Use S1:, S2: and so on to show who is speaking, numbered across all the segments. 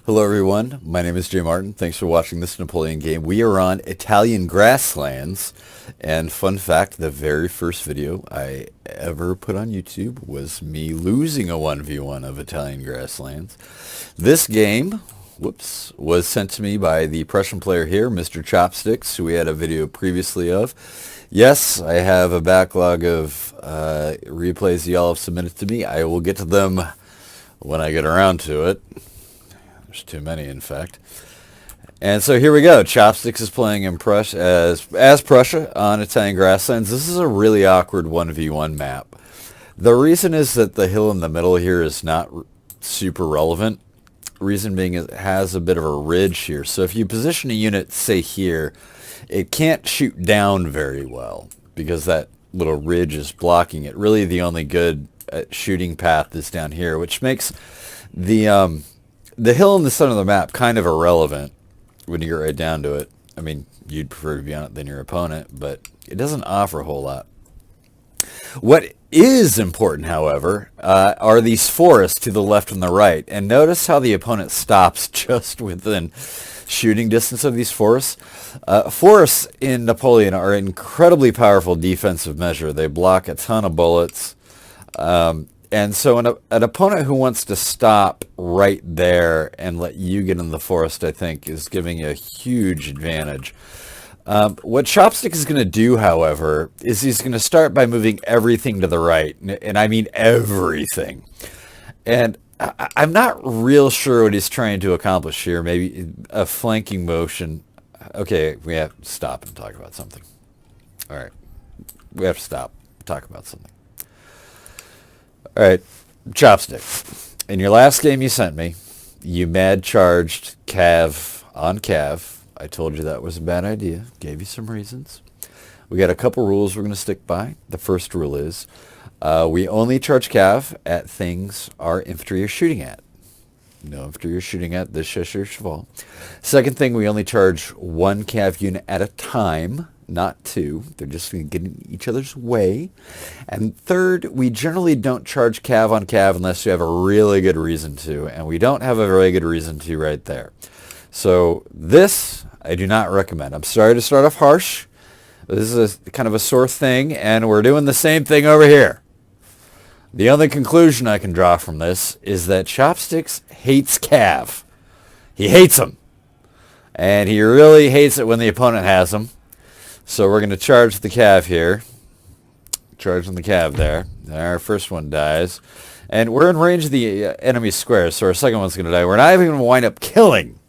S1: Hello everyone, my name is Jay Martin. Thanks for watching this Napoleon game. We are on Italian grasslands, and fun fact, the very first video I ever put on YouTube was me losing a 1v1 of Italian grasslands. This game, was sent to me by the Prussian player here, Mr. Chopsticks, who we had a video previously of. Yes, I have a backlog of replays y'all have submitted to me. I will get to them when I get around to it. There's too many, in fact. And so here we go. Chopsticks is playing in as Prussia on Italian grasslands. This is a really awkward 1v1 map. The reason is that the hill in the middle here is not super relevant. Reason being it has a bit of a ridge here. So if you position a unit, say here, it can't shoot down very well because that little ridge is blocking it. Really the only good shooting path is down here, which makes the hill in the center of the map kind of irrelevant when you get right down to it. I mean, you'd prefer to be on it than your opponent, but it doesn't offer a whole lot. What is important, however, are these forests to the left and the right. And notice how the opponent stops just within shooting distance of these forests. Forests in Napoleon are an incredibly powerful defensive measure. They block a ton of bullets. And so an opponent who wants to stop right there and let you get in the forest, I think, is giving you a huge advantage. What Chopstick is going to do, however, is he's going to start by moving everything to the right. And I mean everything. And I'm not real sure what he's trying to accomplish here. Maybe a flanking motion. Okay, we have to stop and talk about something. All right. We have to stop and talk about something. All right, Chopstick. In your last game you sent me, you mad charged Cav on Cav. I told you that was a bad idea. Gave you some reasons. We got a couple rules we're going to stick by. The first rule is we only charge Cav at things our infantry are shooting at. No infantry you're shooting at, this is your cheval. Second thing, we only charge one Cav unit at a time, not two. They're just going to get in each other's way. And third, we generally don't charge Cav on Cav unless you have a really good reason to, and we don't have a very good reason to right there. So this, I do not recommend. I'm sorry to start off harsh. This is kind of a sore thing, and we're doing the same thing over here. The only conclusion I can draw from this is that Chopsticks hates Cav. He hates them. And he really hates it when the opponent has them. So we're going to charge the Cav here. Charging the Cav there. Our first one dies. And we're in range of the enemy square, so our second one's going to die. We're not even going to wind up killing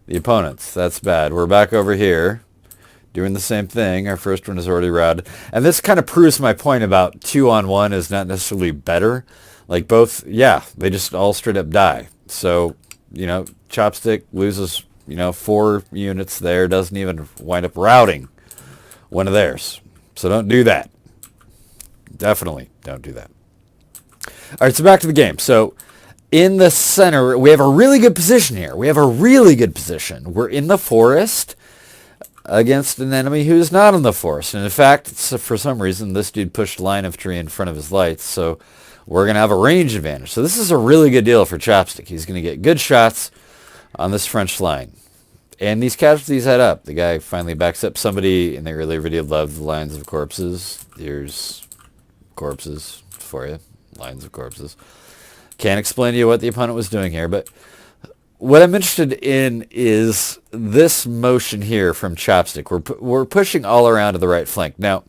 S1: the opponents. That's bad. We're back over here doing the same thing. Our first one is already routed. And this kind of proves my point about 2-on-1 is not necessarily better. Like both, yeah, they just all straight up die. So, Chopstick loses, 4 units there, doesn't even wind up routing one of theirs. So don't do that. Definitely don't do that. All right, so back to the game. So in the center, we have a really good position here. We're in the forest against an enemy who's not in the forest. And in fact, for some reason, this dude pushed line infantry in front of his lights. So we're going to have a range advantage. So this is a really good deal for Chopstick. He's going to get good shots on this French line. And these casualties add up. The guy finally backs up. Somebody in the earlier video loved the lines of corpses. Here's corpses for you. Lines of corpses. Can't explain to you what the opponent was doing here, but what I'm interested in is this motion here from Chopstick. We're pushing all around to the right flank. Now,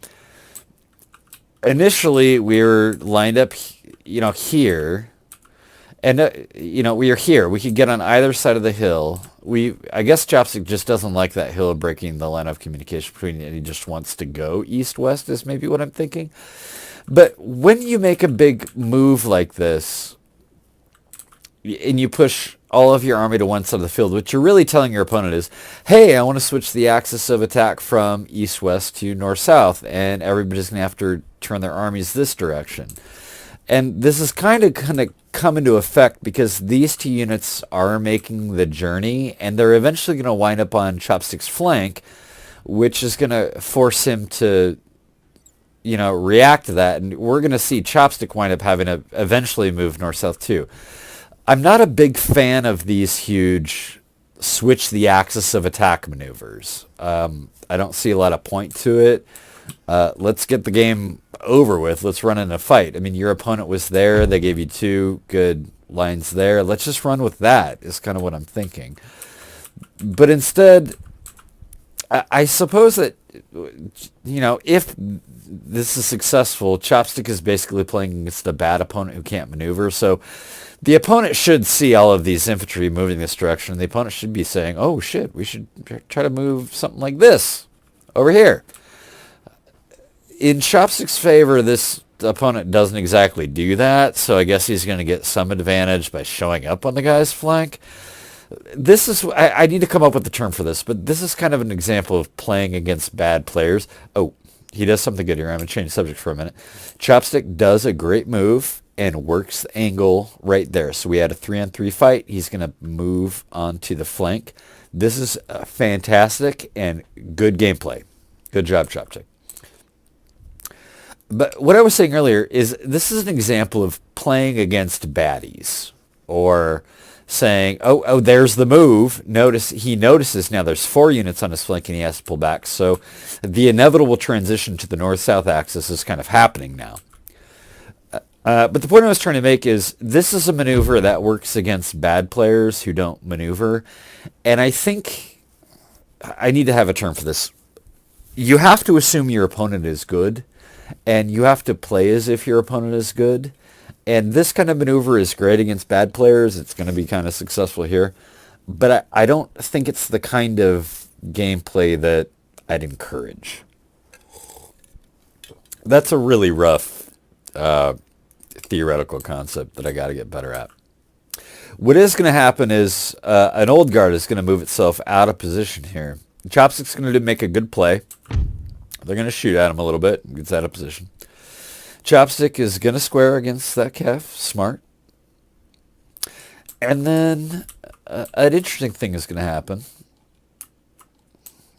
S1: initially we were lined up, here. And, we are here. We could get on either side of the hill. I guess Chopstick just doesn't like that hill breaking the line of communication between, and he just wants to go east-west is maybe what I'm thinking. But when you make a big move like this, and you push all of your army to one side of the field, what you're really telling your opponent is, hey, I want to switch the axis of attack from east-west to north-south, and everybody's going to have to turn their armies this direction. And this is kind of going to come into effect because these two units are making the journey, and they're eventually going to wind up on Chopstick's flank, which is going to force him to, react to that. And we're going to see Chopstick wind up having to eventually move north-south too. I'm not a big fan of these huge switch the axis of attack maneuvers. I don't see a lot of point to it. Let's get the game over with. Let's run in a fight. I mean, your opponent was there. They gave you 2 good lines there. Let's just run with that is kind of what I'm thinking. But instead, I suppose that, if this is successful, Chopstick is basically playing against a bad opponent who can't maneuver. So the opponent should see all of these infantry moving this direction. And the opponent should be saying, oh, shit, we should try to move something like this over here. In Chopstick's favor, this opponent doesn't exactly do that. So I guess he's going to get some advantage by showing up on the guy's flank. This is, I need to come up with the term for this, but this is kind of an example of playing against bad players. Oh, he does something good here. I'm going to change the subject for a minute. Chopstick does a great move and works the angle right there. So we had a 3-on-3 fight. He's going to move onto the flank. This is fantastic and good gameplay. Good job, Chopstick. But what I was saying earlier is this is an example of playing against baddies, or saying, oh, there's the move. He notices now there's 4 units on his flank and he has to pull back. So the inevitable transition to the north-south axis is kind of happening now. But the point I was trying to make is this is a maneuver that works against bad players who don't maneuver. And I think I need to have a term for this. You have to assume your opponent is good, and you have to play as if your opponent is good. And this kind of maneuver is great against bad players. It's going to be kind of successful here. But I don't think it's the kind of gameplay that I'd encourage. That's a really rough theoretical concept that I got to get better at. What is going to happen is an old guard is going to move itself out of position here. Chopstick's going to make a good play. They're going to shoot at him a little bit. Gets out of position. Chopstick is going to square against that calf. Smart. And then an interesting thing is going to happen.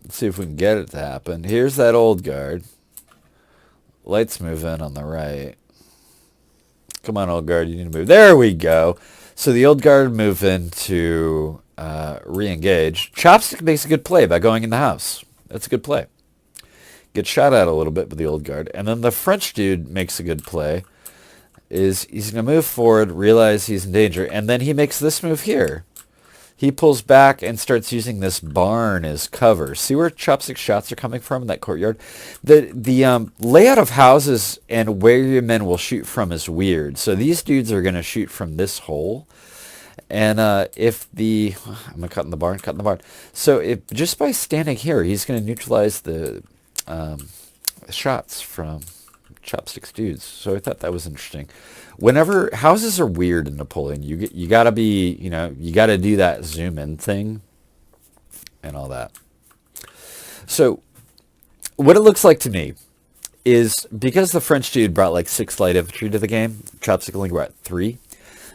S1: Let's see if we can get it to happen. Here's that old guard. Lights move in on the right. Come on, old guard. You need to move. There we go. So the old guard move in to re-engage. Chopstick makes a good play by going in the house. That's a good play. Gets shot at a little bit by the old guard. And then the French dude makes a good play. He's going to move forward, realize he's in danger, and then he makes this move here. He pulls back and starts using this barn as cover. See where Chopstick's shots are coming from in that courtyard? The layout of houses and where your men will shoot from is weird. So these dudes are going to shoot from this hole. And I'm going to cut in the barn. So if just by standing here, he's going to neutralize the shots from Chopstick's dudes. So I thought that was interesting. Whenever houses are weird in Napoleon, you gotta be, you gotta do that zoom in thing and all that. So what it looks like to me is because the French dude brought like 6 light infantry to the game, Chopstick only brought 3.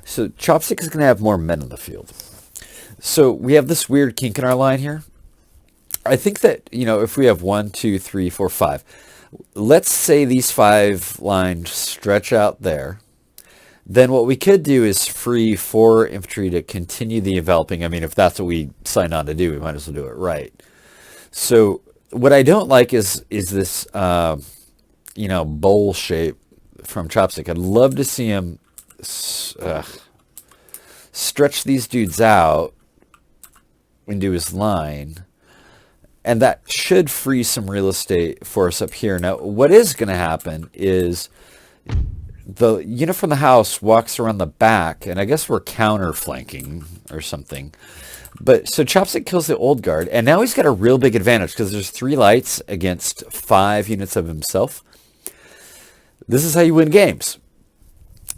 S1: So Chopstick is gonna have more men in the field. So we have this weird kink in our line here. I think that, if we have 1, 2, 3, 4, 5, let's say these 5 lines stretch out there, then what we could do is free 4 infantry to continue the enveloping. I mean, if that's what we signed on to do, we might as well do it right. So what I don't like is this, bowl shape from Chopstick. I'd love to see him stretch these dudes out into his line. And that should free some real estate for us up here. Now, what is going to happen is the unit from the house walks around the back, and I guess we're counter-flanking or something. But so Chopstick kills the old guard, and now he's got a real big advantage because there's 3 lights against 5 units of himself. This is how you win games.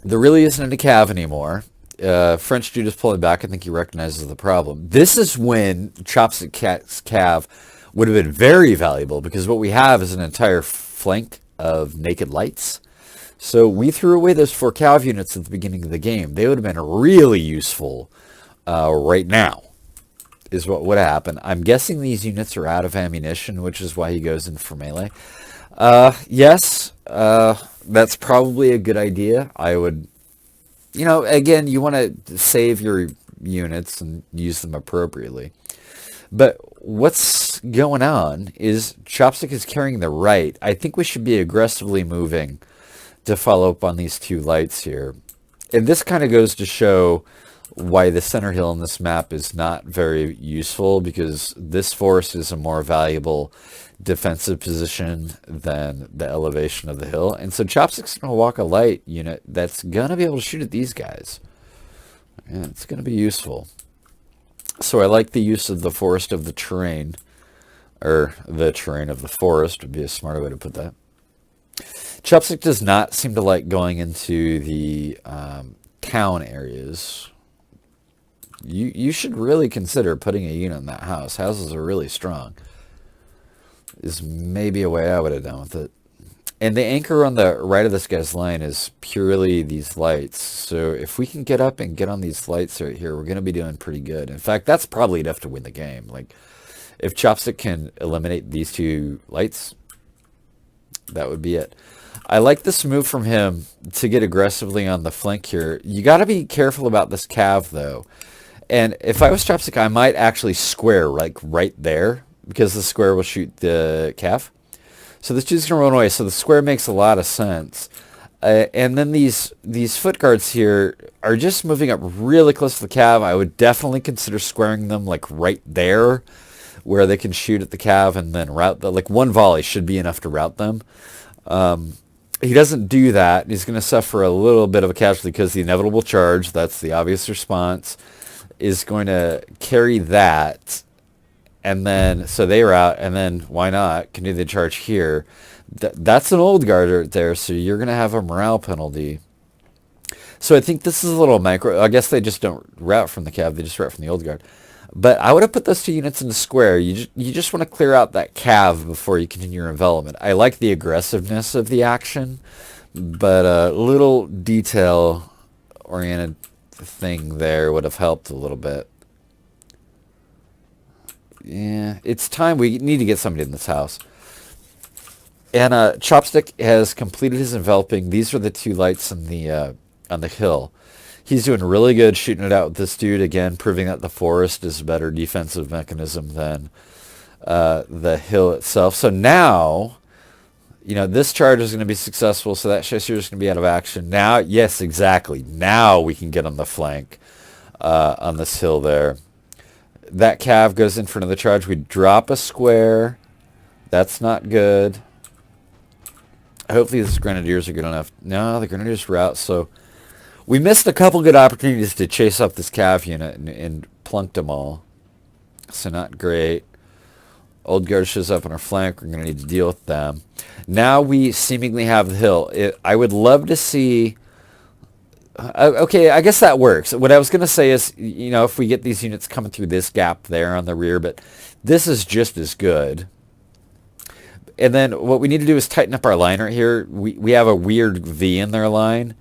S1: There really isn't any cav anymore. French dude is pulling back. I think he recognizes the problem. This is when Chopstick's cav would have been very valuable because what we have is an entire flank of naked lights. So we threw away those 4 cav units at the beginning of the game. They would have been really useful right now is what would happen. I'm guessing these units are out of ammunition, which is why he goes in for melee. Yes, that's probably a good idea. I would you know, again, you want to save your units and use them appropriately. But what's going on is Chopstick is carrying the right. I think we should be aggressively moving to follow up on these two lights here. And this kind of goes to show why the center hill in this map is not very useful, because this forest is a more valuable defensive position than the elevation of the hill. And so Chopstick's going to walk a light unit that's going to be able to shoot at these guys. And it's going to be useful. So I like the use of the forest of the terrain, or the terrain of the forest would be a smarter way to put that. Chopstick does not seem to like going into the town areas. You should really consider putting a unit in that house. Houses are really strong. Is maybe a way I would have done with it. And the anchor on the right of this guy's line is purely these lights. So if we can get up and get on these lights right here, we're going to be doing pretty good. In fact, that's probably enough to win the game. Like, if Chopstick can eliminate these two lights, that would be it. I like this move from him to get aggressively on the flank here. You got to be careful about this cav, though. And if I was Chopstick, I might actually square, like, right there, because the square will shoot the cav. So this dude's going to run away, so the square makes a lot of sense. And then these foot guards here are just moving up really close to the cav. I would definitely consider squaring them, like, right there, where they can shoot at the cav and then route them. Like, one volley should be enough to route them. He doesn't do that. He's going to suffer a little bit of a casualty because the inevitable charge, that's the obvious response, is going to carry that. And then, so they route, and then why not continue the charge here? That's an old guard right there, so you're going to have a morale penalty. So I think this is a little micro. I guess they just don't route from the cav, they just route from the old guard. But I would have put those two units in the square. You just want to clear out that cav before you continue your envelopment. I like the aggressiveness of the action, but a little detail-oriented thing there would have helped a little bit. Yeah, it's time. We need to get somebody in this house. And Chopstick has completed his enveloping. These are the two lights on the hill. He's doing really good shooting it out with this dude, again, proving that the forest is a better defensive mechanism than the hill itself. So now, you know, this charge is going to be successful, so that chasseur is going to be out of action. Now, yes, exactly. Now we can get on the flank on this hill there. That cav goes in for another charge. We drop a square. That's not good. Hopefully these grenadiers are good enough. No, the grenadiers were out, so we missed a couple good opportunities to chase up this cav unit and plunked them all. So not great. Old guard shows up on our flank. We're going to need to deal with them. Now we seemingly have the hill. I would love to see... okay, I guess that works. What I was going to say is, you know, if we get these units coming through this gap there on the rear, but this is just as good. And then what we need to do is tighten up our line right here. We have a weird V in their line.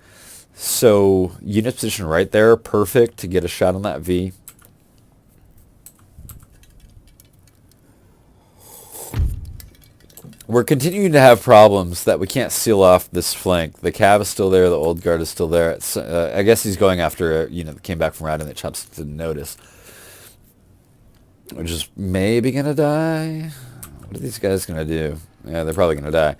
S1: So unit position right there, perfect to get a shot on that V. We're continuing to have problems that we can't seal off this flank. The cav is still there. The old guard is still there. I guess he's going after a unit that came back from routing that Chopstick didn't notice. Which is maybe going to die. What are these guys going to do? Yeah, they're probably going to die.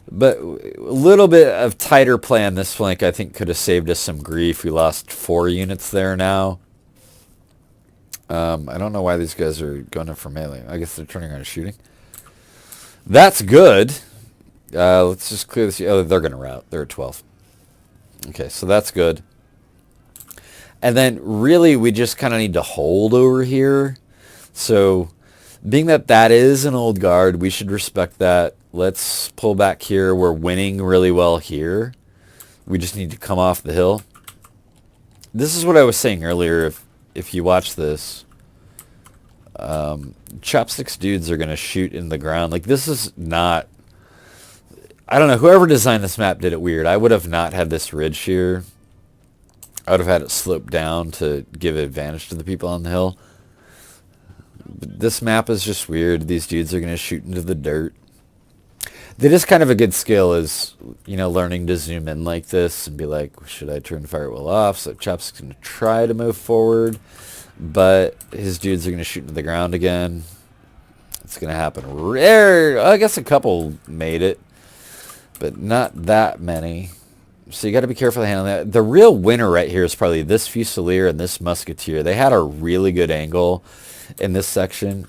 S1: But a little bit of tighter play on this flank, I think, could have saved us some grief. We lost 4 units there now. I don't know why these guys are going in for melee. I guess they're turning around and shooting. That's good. Let's just clear this. Oh, they're going to route. They're at 12. Okay, so that's good. And then really we just kind of need to hold over here. So being that that is an old guard, we should respect that. Let's pull back here. We're winning really well here. We just need to come off the hill. This is what I was saying earlier. If you watch this, Chopsticks dudes are going to shoot in the ground. Like, this is not... I don't know. Whoever designed this map did it weird. I would have not had this ridge here. I would have had it slope down to give advantage to the people on the hill. But this map is just weird. These dudes are going to shoot into the dirt. That is kind of a good skill is, learning to zoom in like this and be like, should I turn firewall off? So Chopstick's going to try to move forward, but his dudes are going to shoot into the ground again. It's going to happen rare. I guess a couple made it, but not that many. So you got to be careful handling that. The real winner right here is probably this Fusilier and this Musketeer. They had a really good angle in this section.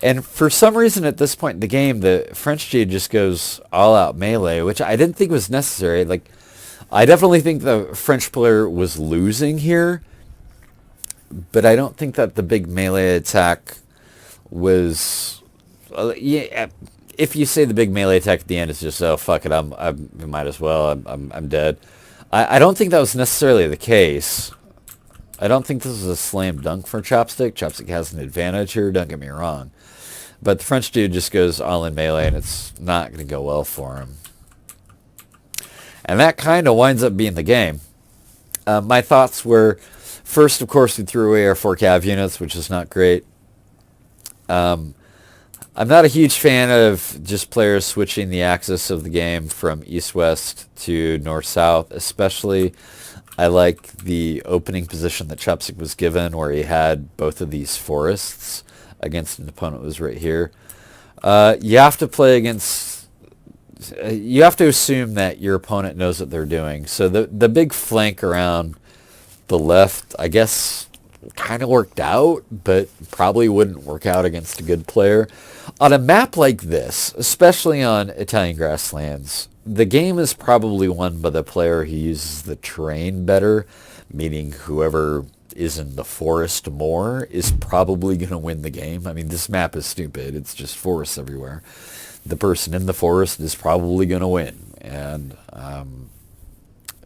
S1: And for some reason at this point in the game, the French dude just goes all out melee, which I didn't think was necessary. Like, I definitely think the French player was losing here, but I don't think that the big melee attack was... yeah, if you say the big melee attack at the end is just, oh, fuck it, I might as well, I'm dead. I don't think that was necessarily the case. I don't think this is a slam dunk for Chopstick. Chopstick has an advantage here, don't get me wrong. But the French dude just goes all in melee, and it's not going to go well for him. And that kind of winds up being the game. My thoughts were, first, of course, we threw away our 4 cav units, which is not great. I'm not a huge fan of just players switching the axis of the game from east-west to north-south, especially I like the opening position that Chopstick was given where he had both of these forests against an opponent who was right here. You have to play against... you have to assume that your opponent knows what they're doing. So the big flank around the left, I guess, kind of worked out, but probably wouldn't work out against a good player. On a map like this, especially on Italian grasslands, the game is probably won by the player who uses the terrain better, meaning whoever is in the forest more is probably going to win the game. I mean, this map is stupid. It's just forests everywhere. The person in the forest is probably going to win. And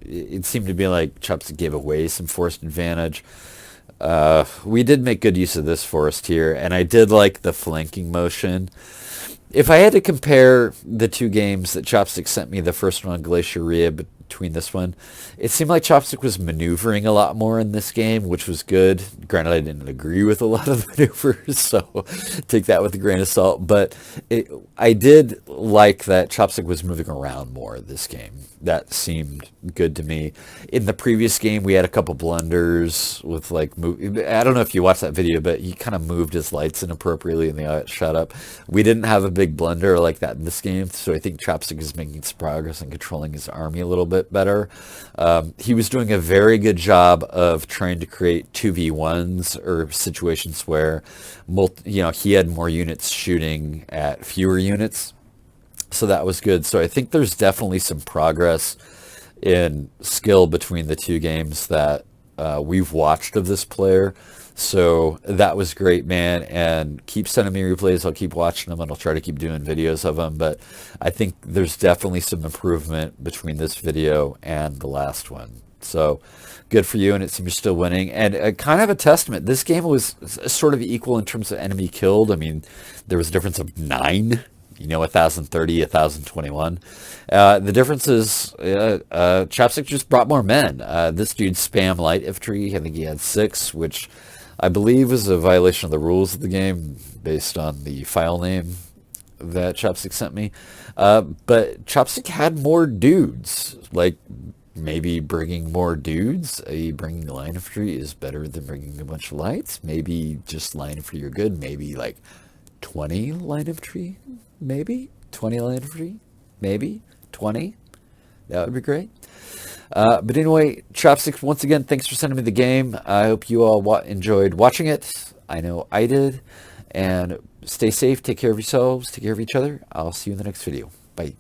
S1: it seemed to be like Chopstick gave away some forest advantage. We did make good use of this forest here, and I did like the flanking motion. If I had to compare the two games that Chopstick sent me, the first one on Glacier Ria between this one, it seemed like Chopstick was maneuvering a lot more in this game, which was good. Granted, I didn't agree with a lot of the maneuvers, so take that with a grain of salt. But I did like that Chopstick was moving around more this game. That seemed good to me. In the previous game, we had a couple blunders with like, I don't know if you watched that video, but he kind of moved his lights inappropriately and they got shut up. We didn't have a big blunder like that in this game, so I think Chopstick is making some progress in controlling his army a little bit better. He was doing a very good job of trying to create 2v1s or situations where, he had more units shooting at fewer units. So that was good. So I think there's definitely some progress in skill between the two games that we've watched of this player. So that was great, man. And keep sending me replays. I'll keep watching them and I'll try to keep doing videos of them. But I think there's definitely some improvement between this video and the last one. So good for you, and it seems you're still winning. And kind of a testament. This game was sort of equal in terms of enemy killed. I mean, there was a difference of 9. 1,030, 1,021. The difference is Chopstick just brought more men. This dude spam light infantry. I think he had 6, which I believe is a violation of the rules of the game based on the file name that Chopstick sent me. But Chopstick had more dudes. Like, maybe bringing more dudes, bringing the line infantry is better than bringing a bunch of lights. Maybe just line infantry are good. Maybe like 20 line infantry. Maybe 20 line infantry, maybe 20. That would be great. But anyway, Chopsticks, once again, thanks for sending me the game. I hope you all enjoyed watching it. I know I did. And stay safe. Take care of yourselves. Take care of each other. I'll see you in the next video. Bye.